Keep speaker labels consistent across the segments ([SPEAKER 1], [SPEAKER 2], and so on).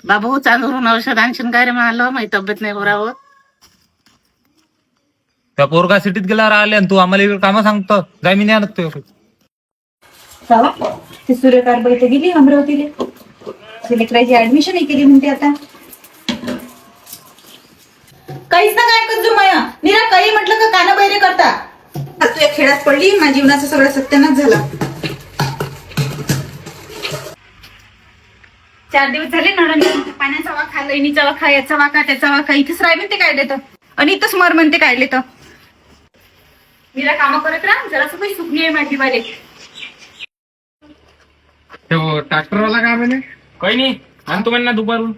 [SPEAKER 1] बाबू चांदूरून औषध आणशीन काय रे म्हणालो माझी तब्येत नाही बरोबर.
[SPEAKER 2] त्या पोरगा सिटीत गेला राहिले आणि तू आम्हाला इकडे कामं सांगतो. जाय मी नाही आणत तो.
[SPEAKER 3] जावा ती सूर्यकारबाई तर गेली अमरावतीला. लेकराची ऍडमिशन केली म्हणते आता. काहीच ना काय करतो माया निरा काही म्हटलं का काना बैरे करता. तू या खेळात पडली माझ्या जीवनाचा सगळा सत्यानाश झाला. 4 दिवस झाले नळण पाण्याचा वाखा लईनीचा वाखा याचा वाखा त्याचा वाखा इथेच राय म्हणते काढले तर आणि इथंच मर म्हणते काढले तर. निरा काम करत राहा जरासं काही सुकली आहे माझी बाले.
[SPEAKER 4] ट्रॅक्टरवाला काय म्हणे
[SPEAKER 2] काही नाही आणतो म्हणा दुपारून.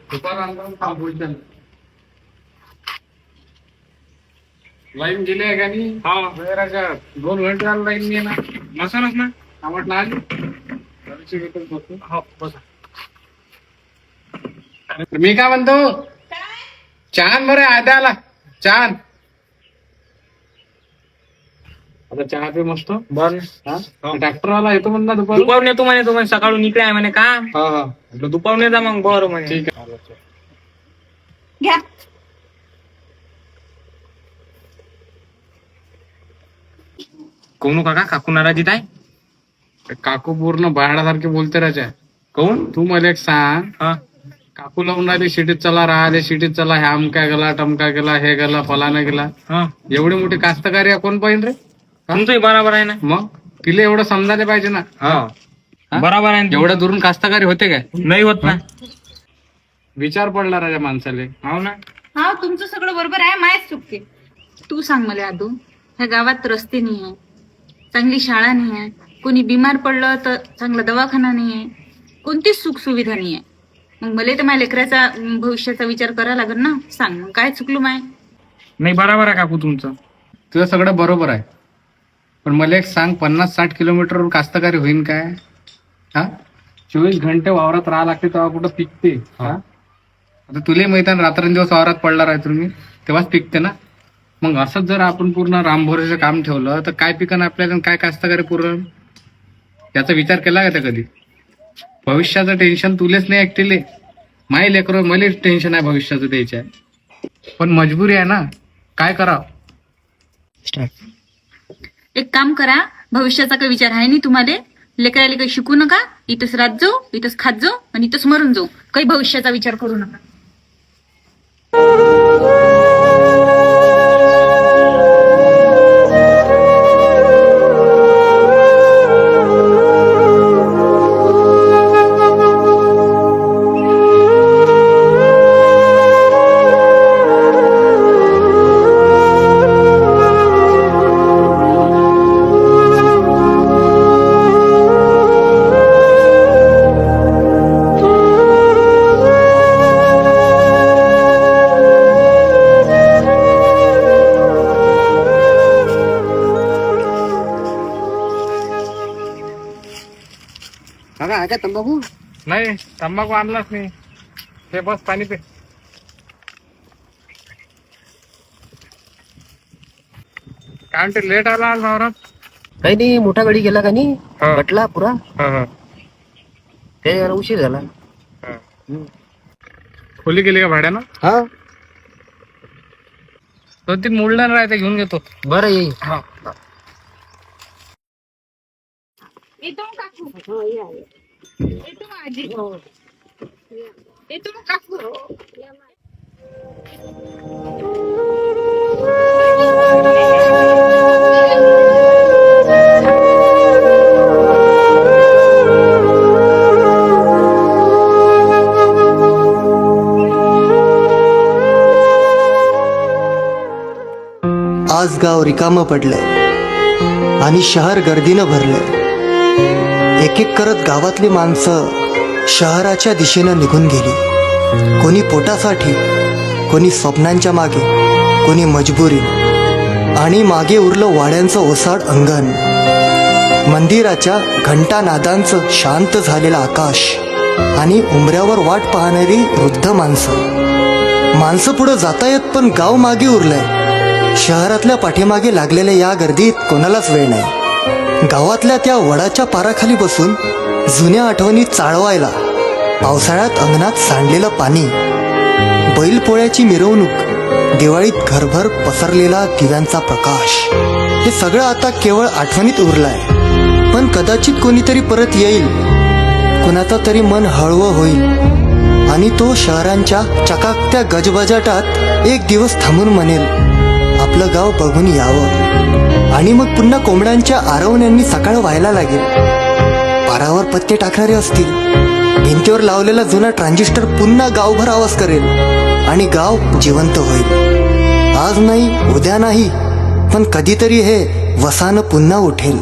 [SPEAKER 4] लाईन गेली आहे का नाही?
[SPEAKER 2] हा
[SPEAKER 4] 2 घंटे लाईन नाही ना.
[SPEAKER 2] मसालाच ना.
[SPEAKER 4] म्हटलं आली
[SPEAKER 2] हो बसा.
[SPEAKER 4] मी काय म्हणतो छान बरं आद्याला छान. आता चहा पे मस्त
[SPEAKER 2] बर
[SPEAKER 4] ट्रॅक्टरवाला येतो म्हणला दुपारी.
[SPEAKER 2] दुपारून येतो म्हणे तो म्हणे सकाळून इकडे आहे म्हणे का
[SPEAKER 4] हा
[SPEAKER 2] दुपारून येता मग बरं म्हणे.
[SPEAKER 4] ठीक आहे.
[SPEAKER 3] घ्या
[SPEAKER 2] कोणू काका काकू नाराजीत आहे.
[SPEAKER 4] काकू पूर्ण बाहेरसारखे बोलते राजा.
[SPEAKER 2] कोण
[SPEAKER 4] तू मला एक सांग
[SPEAKER 2] हा
[SPEAKER 4] काकू लावून राहिले शिटीत चला राहिले शिटीत चला हे अमका गेला टमका गेला हे गेला फलाना गेला.
[SPEAKER 2] हा
[SPEAKER 4] एवढी मोठी कास्तकारी कोण पाहिजे रे.
[SPEAKER 2] तुमचंही बरोबर आहे ना.
[SPEAKER 4] मग तिला एवढं समजायला पाहिजे ना.
[SPEAKER 2] हा बरोबर आहे.
[SPEAKER 4] एवढ्या दुरून कास्तकारी होते काय
[SPEAKER 2] नाही होत ना.
[SPEAKER 4] विचार पडला राजा माणसाले.
[SPEAKER 2] हो ना.
[SPEAKER 3] हा तुमचं सगळं बरोबर आहे मायच चुकते. तू सांग मला आदू ह्या गावात रस्ते नाही आहे चांगली शाळा नाही आहे कोणी बिमार पडलं तर चांगला दवाखाना नाही आहे कोणतीच सुख सुविधा नाही आहे. मग मला तर माझ्या लेकराचा भविष्याचा विचार करावा लागेल ना. सांग मग काय चुकलो माय.
[SPEAKER 2] नाही बरोबर आहे काकू तुमचं.
[SPEAKER 4] तुझं सगळं बरोबर आहे पण मला एक सांग 50-60 किलोमीटरवर कास्तकारी होईन काय. हा 24 घंटे वावरात राहा लागते तेव्हा कुठं पिकते. हा आता तुला माहित आहे रात्रंदिवस वावरात पडला आहे तुम्ही तेव्हाच पिकते ना. मग असंच जर आपण पूर्ण रामभरोसे काम ठेवलं तर काय पिकन आपल्याला काय कास्तकारी पूर्ण याचा विचार केला का कधी. भविष्याचं टेन्शन तुलेच नाही एकटीले माय लेकरं मला टेन्शन आहे भविष्याचं द्यायचं पण मजबुरी आहे ना काय करावं.
[SPEAKER 3] एक काम करा भविष्याचा काही विचार आहे नाही तुम्हाला. लेकराला काही शिकू नका इथंच राहत जाऊ इथंच खात जाऊ आणि इथंच मरून जाऊ. काही भविष्याचा विचार करू नका.
[SPEAKER 4] तंबाखू नाही तंबाखू आणलाच नाही. हे बस पाणी पे. काय म्हणते लेट आला आज वावरात.
[SPEAKER 5] काही नाही मोठा गाडी गेला का नाही
[SPEAKER 4] हा.
[SPEAKER 5] बटला पुरा
[SPEAKER 4] हा
[SPEAKER 5] ते जरा उशीर झाला.
[SPEAKER 4] खोली गेली का भाड्यानं.
[SPEAKER 5] हा
[SPEAKER 4] 2-3 मुलदान राहते घेऊन घेतो.
[SPEAKER 5] बरं येईल.
[SPEAKER 4] हा
[SPEAKER 3] येतो मग काकू. येतो मग आजी. येतो मग काकू.
[SPEAKER 6] आज गाव रिकामं पडलंय आणि शहर गर्दीनं भरलंय. एक एक करत गावातली माणसं शहराच्या दिशेनं निघून गेली. कोणी पोटासाठी कोणी स्वप्नांच्या मागे कोणी मजबुरी आणि मागे उरलं वाड्यांचं ओसाड अंगण. मंदिराच्या घंटानादांचं शांत झालेलं आकाश आणि उंबऱ्यावर वाट पाहणारी वृद्ध माणसं पुढं जाता येत पण गाव मागे उरलंय. शहरातल्या पाठीमागे लागलेल्या या गर्दीत कोणालाच वेळ नाही. गावातल्या त्या वडाच्या पाराखाली बसून जुन्या आठवणी चाळवायला पावसाळ्यात अंगणात सांडलेलं पाणी, बैलपोळ्याची मिरवणूक, दिवाळीत घरभर पसरलेला दिव्यांचा प्रकाश, हे सगळं आता केवळ आठवणीत उरलंय. पण कदाचित कोणीतरी परत येईल, कुणाचं तरी मन हळवं होईल आणि तो शहरांच्या चकाकत्या गजबजाटात एक दिवस थांबून म्हणेल, आपलं गाव बघून यावं. आणि मग पुन्हा कोंबड्यांच्या आरवण्यांनी सकाळ व्हायला लागेल. पारावर पत्ते टाकणारे असतील, भिंतीवर लावलेला जुना ट्रान्झिस्टर पुन्हा गावभर आवाज करेल आणि गाव जिवंत होईल. आज नाही, उद्या नाही, पण कधीतरी हे वसानं पुन्हा उठेल.